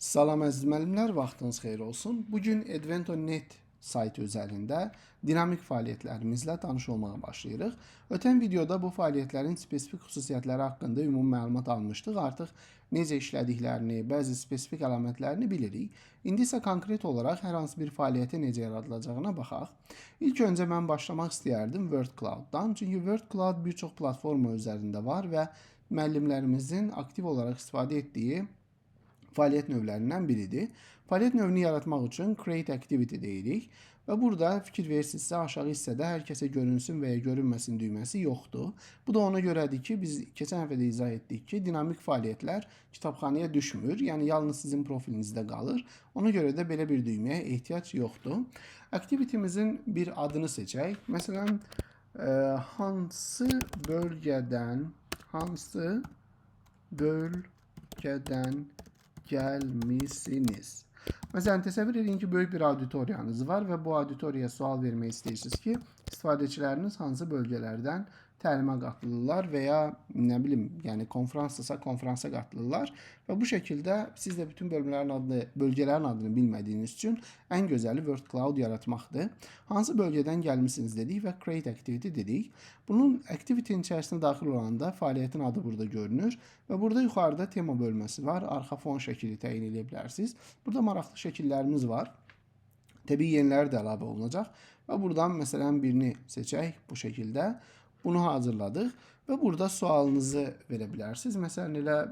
Salam əziz müəllimlər, vaxtınız xeyir olsun. Bugün Edvento.net saytı üzərində dinamik fəaliyyətlərimizlə tanış olmağa başlayırıq. Ötən videoda bu fəaliyyətlərin spesifik xüsusiyyətləri haqqında ümumi məlumat almışdıq. Artıq necə işlədiklərini, bəzi spesifik əlamətlərini bilirik. İndi isə konkret olaraq hər hansı bir fəaliyyətin necə yaradılacağına baxaq. İlk öncə mən başlamaq istəyərdim WordCloud-dan. Çünki WordCloud bir çox platforma üzərində var və müəllimlərimizin aktiv olaraq istifadə etdiyi fəaliyyət növlərindən biridir. Fəaliyyət növünü yaratmaq üçün Create Activity deyirik və burada fikir versinizsə aşağı hissədə hər kəsə görünsün və ya görünməsin düyməsi yoxdur. Bu da ona görədir ki, biz keçən həftə də izah etdik ki, dinamik fəaliyyətlər kitabxanaya düşmür, yəni yalnız sizin profilinizdə qalır. Ona görə də belə bir düyməyə ehtiyac yoxdur. Aktivitimizin bir adını seçək. Məsələn, hansı bölgədən gəlmisiniz? Məsələn, təsəvvür edin ki, böyük bir auditoriyanız var və bu auditoriyaya sual vermək istəyirsiniz ki, istifadəçiləriniz hansı bölgələrdən təlimə qatılırlar və ya nə bilim, yəni konfransdırsa konfransa qatılırlar və bu şəkildə siz də bütün bölgələrin adını bilmədiyiniz üçün ən gözəli WordCloud yaratmaqdır. Hansı bölgədən gəlmisiniz dedik və Create Activity dedik. Bunun activity'nin içərisinə daxil olanda fəaliyyətin adı burada görünür və burada yuxarıda tema bölməsi var. Arxa fon şəkili təyin edə bilərsiniz. Burada maraqlı şəkillərimiz var. Təbii yeniləri də əlavə olunacaq və buradan məsələn birini seçək bu şəkildə. Bunu hazırladıq və burada sualınızı verə bilərsiniz. Məsələn, elə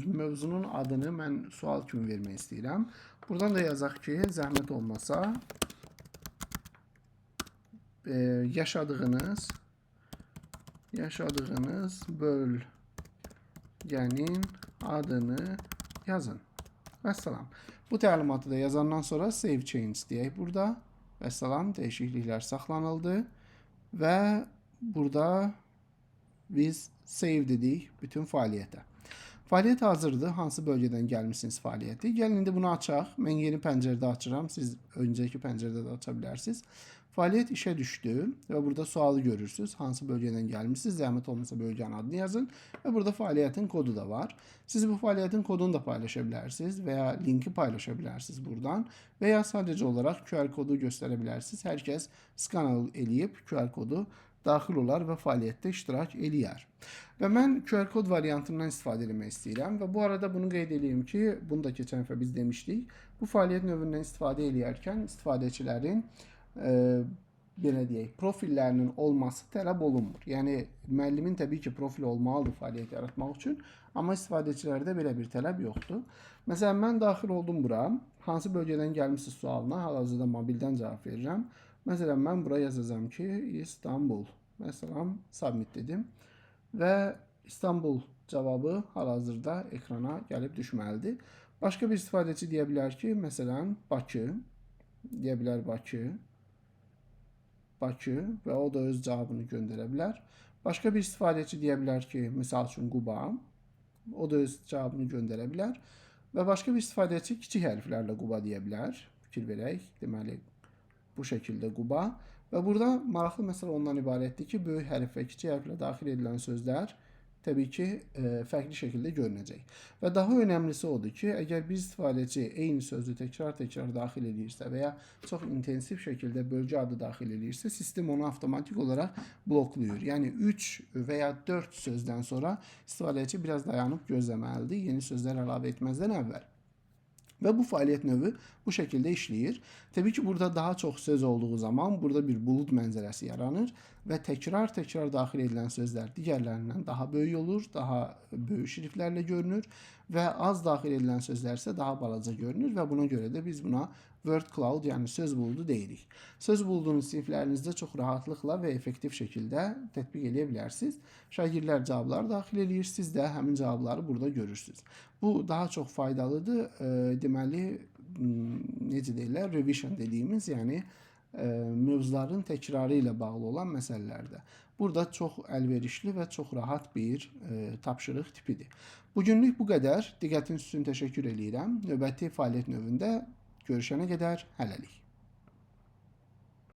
mövzunun adını mən sual kimi vermək istəyirəm. Buradan da yazaq ki, zəhmət olmasa yaşadığınız bölgənin adını yazın. Vəssalam. Bu təlimatı da yazandan sonra Save Change deyək burada. Vəssalam, dəyişikliklər saxlanıldı və burada biz save dedik bütün fəaliyyətə. Fəaliyyət hazırdır. Hansı bölgədən gəlmişsiniz fəaliyyəti. Gəlin indi bunu açaq. Mən yeni pəncərədə açıram. Siz öncəki pəncərədə də aça bilərsiniz. Fəaliyyət işə düşdü və burada sualı görürsünüz. Hansı bölgədən gəlmişsiniz? Zəhmət olmasa bölgənin adını yazın və burada fəaliyyətin kodu da var. Siz bu fəaliyyətin kodunu da paylaşa bilərsiniz və ya linki paylaşa bilərsiniz buradan və ya sadəcə olaraq QR kodu göstərə bilərsiniz. Hər kəs skan eləyib QR kodu daxil olar və fəaliyyətdə iştirak eləyər. Və mən QR kod variantından istifadə etmək istəyirəm və bu arada bunu qeyd edeyim ki, bunu da keçən dəfə biz demişdik. Bu fəaliyyət növündən istifadə eləyərkən istifadəçilərin belə deyək, profillərinin olması tələb olunmur. Yəni müəllimin təbii ki, profil olmalıdır fəaliyyət yaratmaq üçün, amma istifadəçilərdə belə bir tələb yoxdur. Məsələn, mən daxil oldum bura. Hansı bölgədən gəlmisiniz sualına hal-hazırda mobildən cavab verirəm. Məsələn, mən bura yazacağam ki, İstanbul. Məsələn, submit dedim və İstanbul cavabı hal-hazırda ekrana gəlib düşməlidir. Başqa bir istifadəçi deyə bilər ki, məsələn, Bakı, deyə bilər Bakı və o da öz cavabını göndərə bilər. Başqa bir istifadəçi deyə bilər ki, misal üçün Quba, o da öz cavabını göndərə bilər və başqa bir istifadəçi kiçik hərflərlə Quba deyə bilər. Fikir verək, deməli, bu şəkildə Quba və burada maraqlı məsələ ondan ibarətdir ki, böyük hərf və kiçik hərflə daxil edilən sözlər təbii ki, fərqli şəkildə görünəcək. Və daha önəmlisi odur ki, əgər bir istifadəçi eyni sözü təkrar daxil edirsə və ya çox intensiv şəkildə bölgə adı daxil edirsə, sistem onu avtomatik olaraq bloklayır. Yəni 3 və ya 4 sözdən sonra istifadəçi biraz dayanıb gözləməlidir, yeni sözlər əlavə etməzdən əvvəl. Və bu fəaliyyət növü bu şəkildə işləyir. Təbii ki, burada daha çox söz olduğu zaman burada bir bulud mənzərəsi yaranır və təkrar daxil edilən sözlər digərlərindən daha böyük olur, daha böyük şriftlərlə görünür və az daxil edilən sözlər isə daha balaca görünür və buna görə də biz buna WordCloud, yəni söz buludu deyirik. Söz buludunu siniflərinizdə çox rahatlıqla və effektiv şəkildə tətbiq edə bilərsiniz. Şagirdlər cavabları daxil edir, siz də həmin cavabları burada görürsünüz. Bu daha çox faydalıdır. Deməli, necə deyirlər, revision dediyimiz, yəni mövzuların təkrarı ilə bağlı olan məsələlərdə. Burada çox əlverişli və çox rahat bir tapşırıq tipidir. Bugünlük bu qədər. Diqqətiniz üçün təşəkkür edirəm. Növbəti fəaliyyət növündə görüşənə qədər hələlik.